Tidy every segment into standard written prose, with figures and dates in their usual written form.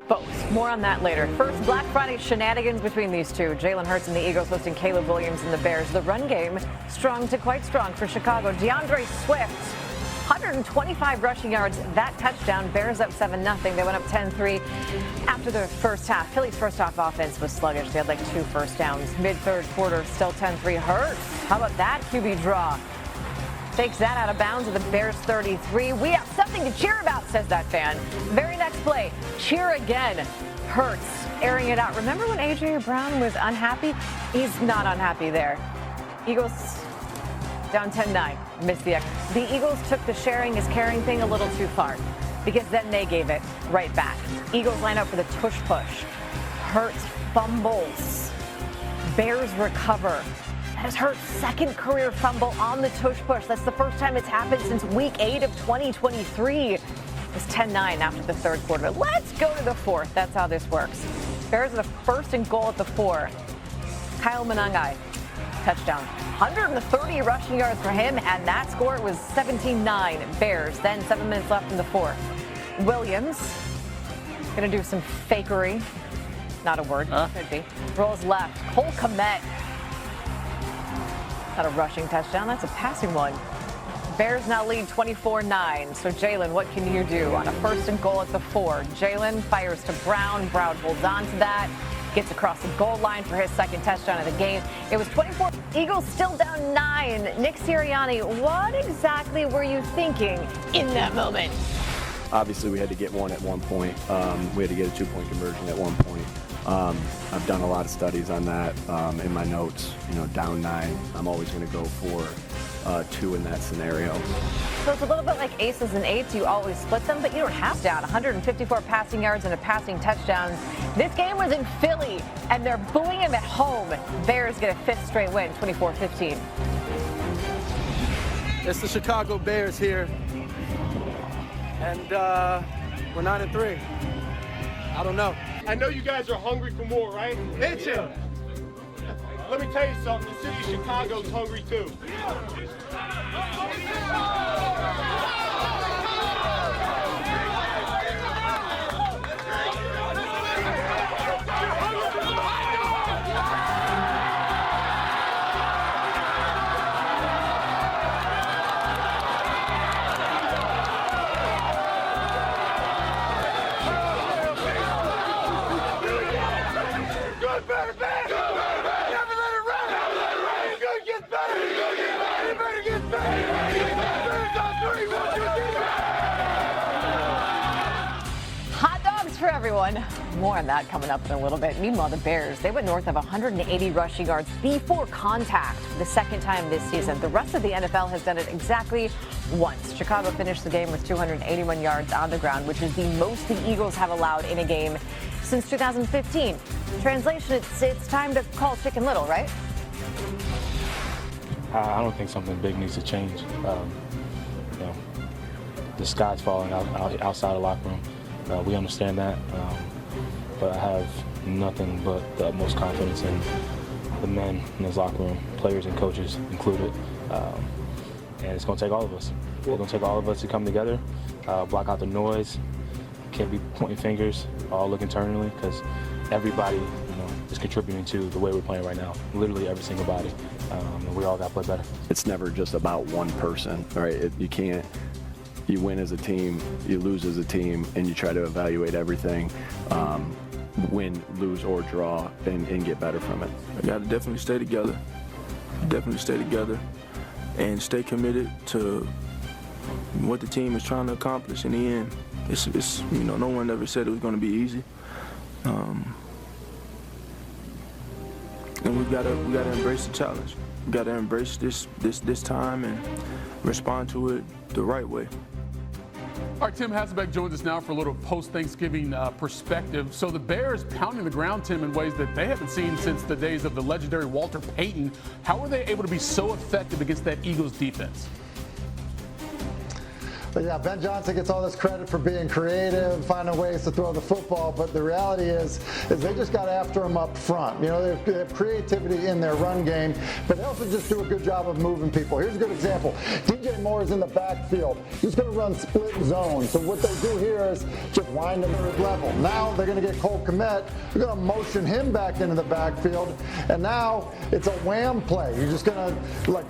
both. More on that later. First, Black Friday shenanigans between these two. Jalen Hurts and the Eagles hosting Caleb Williams and the Bears. The run game strong to quite strong for Chicago. DeAndre Swift, 125 rushing yards, that touchdown. Bears up 7-0. They went up 10-3 after the first half. Philly's first half offense was sluggish. They had like 2 first downs. Mid-third quarter, still 10-3. Hurts, how about that QB draw? Takes that out of bounds at the Bears 33. We have something to cheer about, says that fan. Very next play, cheer again. Hurts airing it out. Remember when A.J. Brown was unhappy? He's not unhappy there. Eagles down 10-9. Missed the extra. The Eagles took the sharing is caring thing a little too far because then they gave it right back. Eagles line up for the tush push. Hurts fumbles. Bears recover. That is Hurts' second career fumble on the tush push. That's the first time it's happened since week 8 of 2023. It's 10-9 after the third quarter. Let's go to the fourth. That's how this works. Bears are the first and goal at the 4. Kyle Monangai, touchdown. 130 rushing yards for him, and that score was 17-9 Bears. Then 7 minutes left in the fourth. Williams gonna do some fakery. Not a word, could be. Rolls left. Cole Kmet. Not a rushing touchdown, that's a passing one. Bears now lead 24-9. So Jalen, what can you do on a first and goal at the 4? Jalen fires to Brown. Brown holds on to that. Gets across the goal line for his second touchdown of the game. It was 24. Eagles still down 9. Nick Sirianni, what exactly were you thinking in that moment? Obviously, we had to get one at one point. We had to get a 2-point conversion at one point. I've done a lot of studies on that in my notes. Down 9, I'm always going to go for 2 in that scenario. So it's a little bit like aces and eights. You always split them, but you don't have down. 154 passing yards and a passing touchdown. This game was in Philly, and they're booing him at home. Bears get a 5th straight win, 24-15. It's the Chicago Bears here, and we're 9-3. I don't know. I know you guys are hungry for more, right? Itching. Let me tell you something. The city of Chicago's hungry too. Hot dogs for everyone. More on that coming up in a little bit. Meanwhile, the Bears, they went north of 180 rushing yards before contact the second time this season. The rest of the NFL has done it exactly once. Chicago finished the game with 281 yards on the ground, which is the most the Eagles have allowed in a game since 2015. Translation, it's time to call Chicken Little, right? I don't think something big needs to change. The sky's falling outside the locker room. We understand that, but I have nothing but the utmost confidence in the men in this locker room, players and coaches included. And it's going to take all of us. It's going to take all of us to come together, block out the noise. Can't be pointing fingers, all look internally, because everybody is contributing to the way we're playing right now. Literally every single body. And we all got to play better. It's never just about one person, right? You win as a team, you lose as a team, and you try to evaluate everything, win, lose, or draw, and get better from it. We got to definitely stay together. And stay committed to what the team is trying to accomplish in the end. It's no one ever said it was going to be easy. And we gotta embrace the challenge. We gotta embrace this time and respond to it the right way. All right, Tim Hasselbeck joins us now for a little post-Thanksgiving perspective. So the Bears pounding the ground, Tim, in ways that they haven't seen since the days of the legendary Walter Payton. How were they able to be so effective against that Eagles defense? But yeah, Ben Johnson gets all this credit for being creative, finding ways to throw the football, but the reality is they just got after him up front. You know, they have creativity in their run game, but they also just do a good job of moving people. Here's a good example. DJ Moore is in the backfield. He's going to run split zone. So what they do here is just wind him third level. Now they're going to get Cole Kmet. They're going to motion him back into the backfield, and now it's a wham play. You're just going to like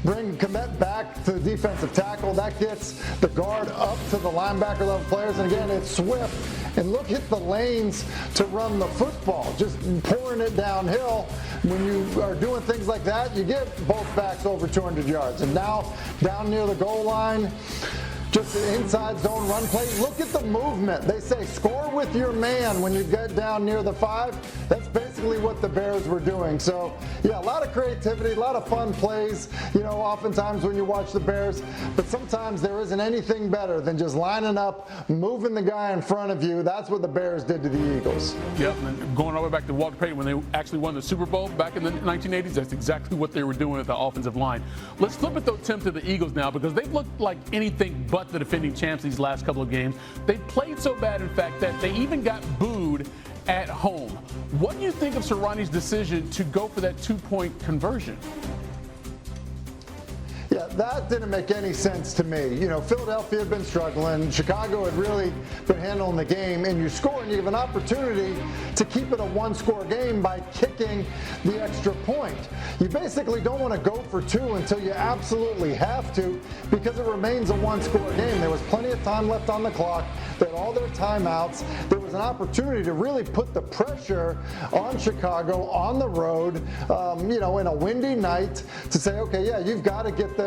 bring Kmet back to the defensive tackle. That gets the guard up to the linebacker level players, and again, it's Swift. And look at the lanes to run the football, just pouring it downhill. When you are doing things like that, you get both backs over 200 yards. And now, down near the goal line, just the inside zone run play. Look at the movement. They say score with your man when you get down near the 5. That's basically what the Bears were doing. So, yeah, a lot of creativity, a lot of fun plays, you know, oftentimes when you watch the Bears. But sometimes there isn't anything better than just lining up, moving the guy in front of you. That's what the Bears did to the Eagles. Yep, and going all the way back to Walter Payton when they actually won the Super Bowl back in the 1980s, that's exactly what they were doing at the offensive line. Let's flip it, though, Tim, to the Eagles now, because they've looked like anything but the defending champs these last couple of games. They played so bad, in fact, that they even got booed at home. What do you think of Sirianni's decision to go for that 2-point conversion? Yeah, that didn't make any sense to me. You know, Philadelphia had been struggling. Chicago had really been handling the game, and you score and you have an opportunity to keep it a one-score game by kicking the extra point. You basically don't want to go for 2 until you absolutely have to, because it remains a one-score game. There was plenty of time left on the clock. They had all their timeouts. There was an opportunity to really put the pressure on Chicago on the road, you know, in a windy night to say, okay, yeah, you've got to get the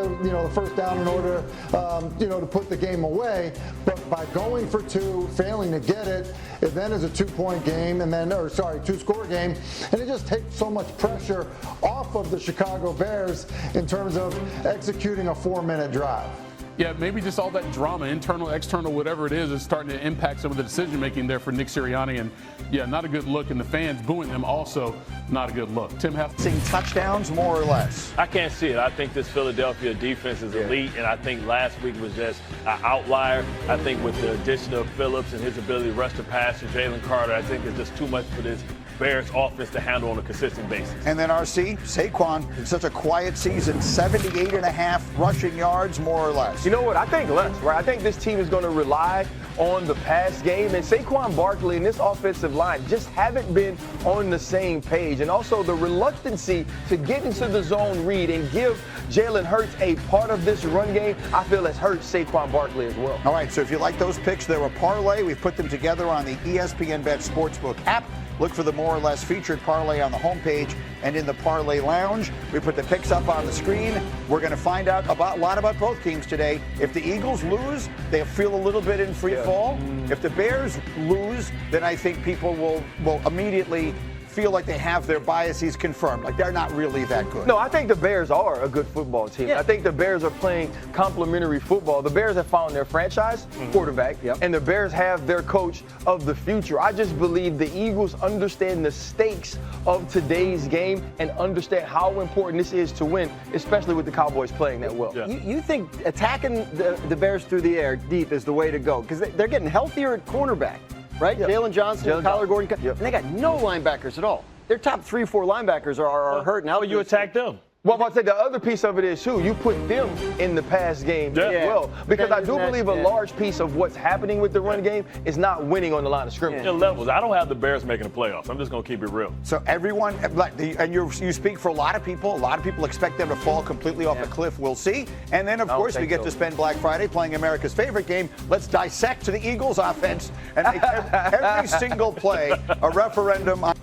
first down in order, to put the game away. But by going for 2, failing to get it, it then is a 2-point game, and then, 2-score game, and it just takes so much pressure off of the Chicago Bears in terms of executing a 4-minute drive. Yeah, maybe just all that drama, internal, external, whatever it is starting to impact some of the decision-making there for Nick Sirianni. And, yeah, not a good look. And the fans booing them also not a good look. Tim seeing touchdowns, more or less? I can't see it. I think this Philadelphia defense is elite, and I think last week was just an outlier. I think with the addition of Phillips and his ability to rush the pass and Jalen Carter, I think it's just too much for this Bears offense to handle on a consistent basis. And then RC, Saquon, in such a quiet season, 78.5 rushing yards, more or less. You know what? I think less, right? I think this team is going to rely on the pass game, and Saquon Barkley and this offensive line just haven't been on the same page. And also the reluctancy to get into the zone read and give Jalen Hurts a part of this run game, I feel has hurt Saquon Barkley as well. All right, so if you like those picks, they're a parlay. We've put them together on the ESPN Bet Sportsbook app. Look for the more or less featured parlay on the homepage and in the parlay lounge. We put the picks up on the screen. We're going to find out a lot about both teams today. If the Eagles lose, they feel a little bit in free fall. If the Bears lose, then I think people will immediately feel like they have their biases confirmed, like they're not really that good. No, I think the Bears are a good football team. Yeah. I think the Bears are playing complementary football. The Bears have found their franchise quarterback, and the Bears have their coach of the future. I just believe the Eagles understand the stakes of today's game and understand how important this is to win, especially with the Cowboys playing that well. Yeah. You think attacking the Bears through the air deep is the way to go, because they're getting healthier at cornerback. Right? Yep. Jalen Johnson, Kyler Gordon, and they got no linebackers at all. Their top 3-4 linebackers are hurt now. You attack them. Well, I'd say the other piece of it is, too, you put them in the pass game as well. Because I do believe a large piece of what's happening with the run game is not winning on the line of scrimmage. In levels, I don't have the Bears making the playoffs. I'm just going to keep it real. So everyone, and you speak for a lot of people. A lot of people expect them to fall completely off a cliff. We'll see. And then, of course, we get to spend Black Friday playing America's favorite game. Let's dissect the Eagles offense and make every single play a referendum on.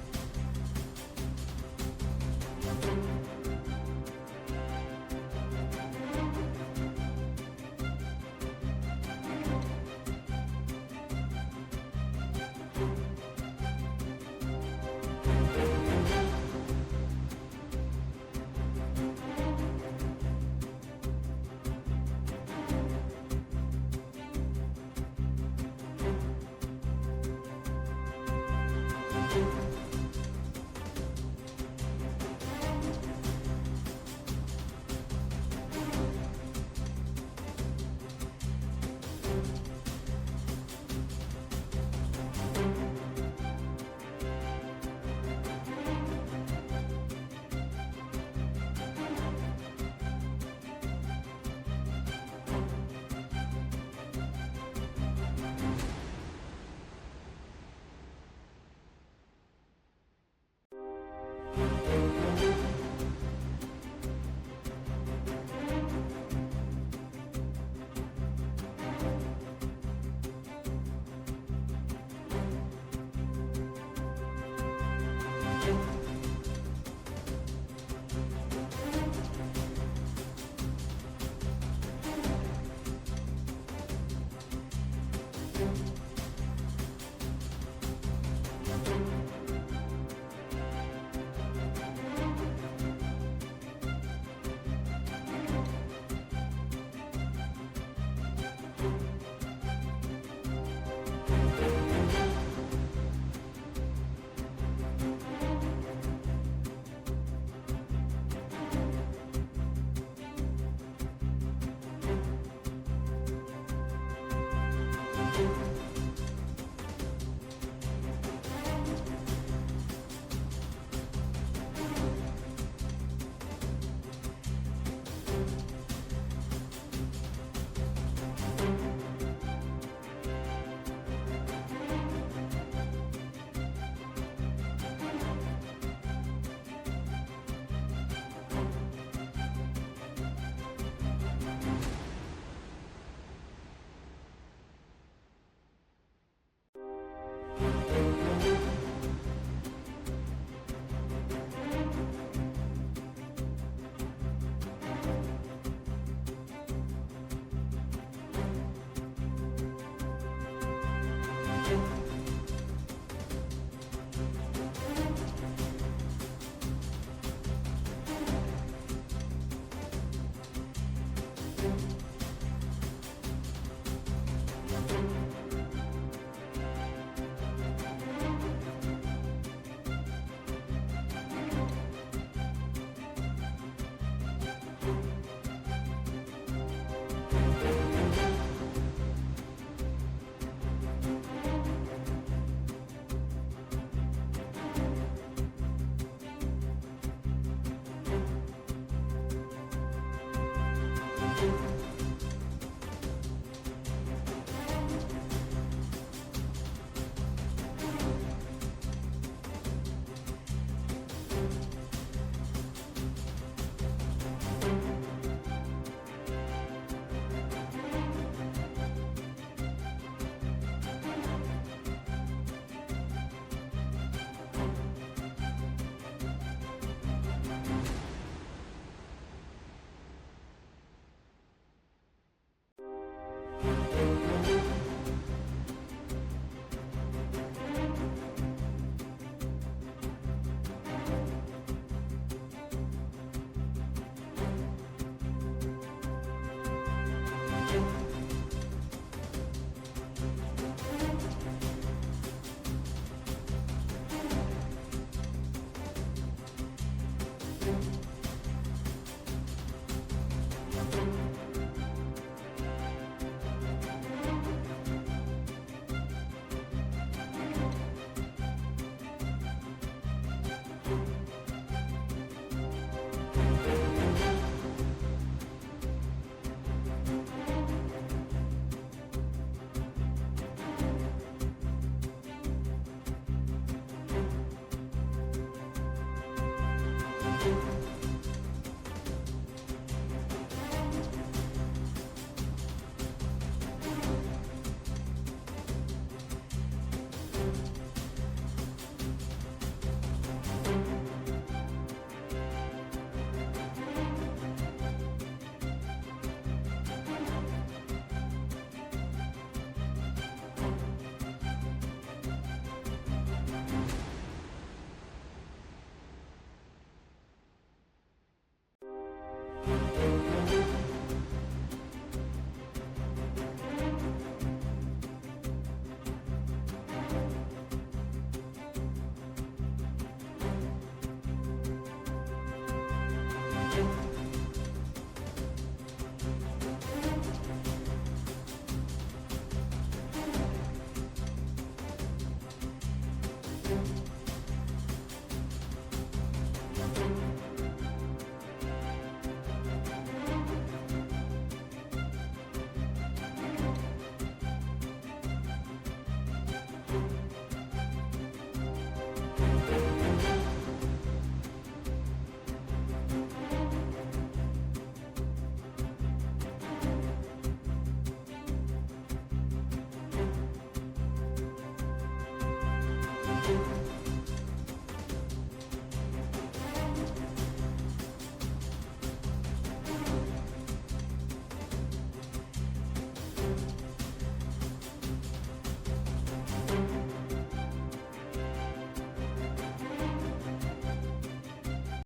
Bye.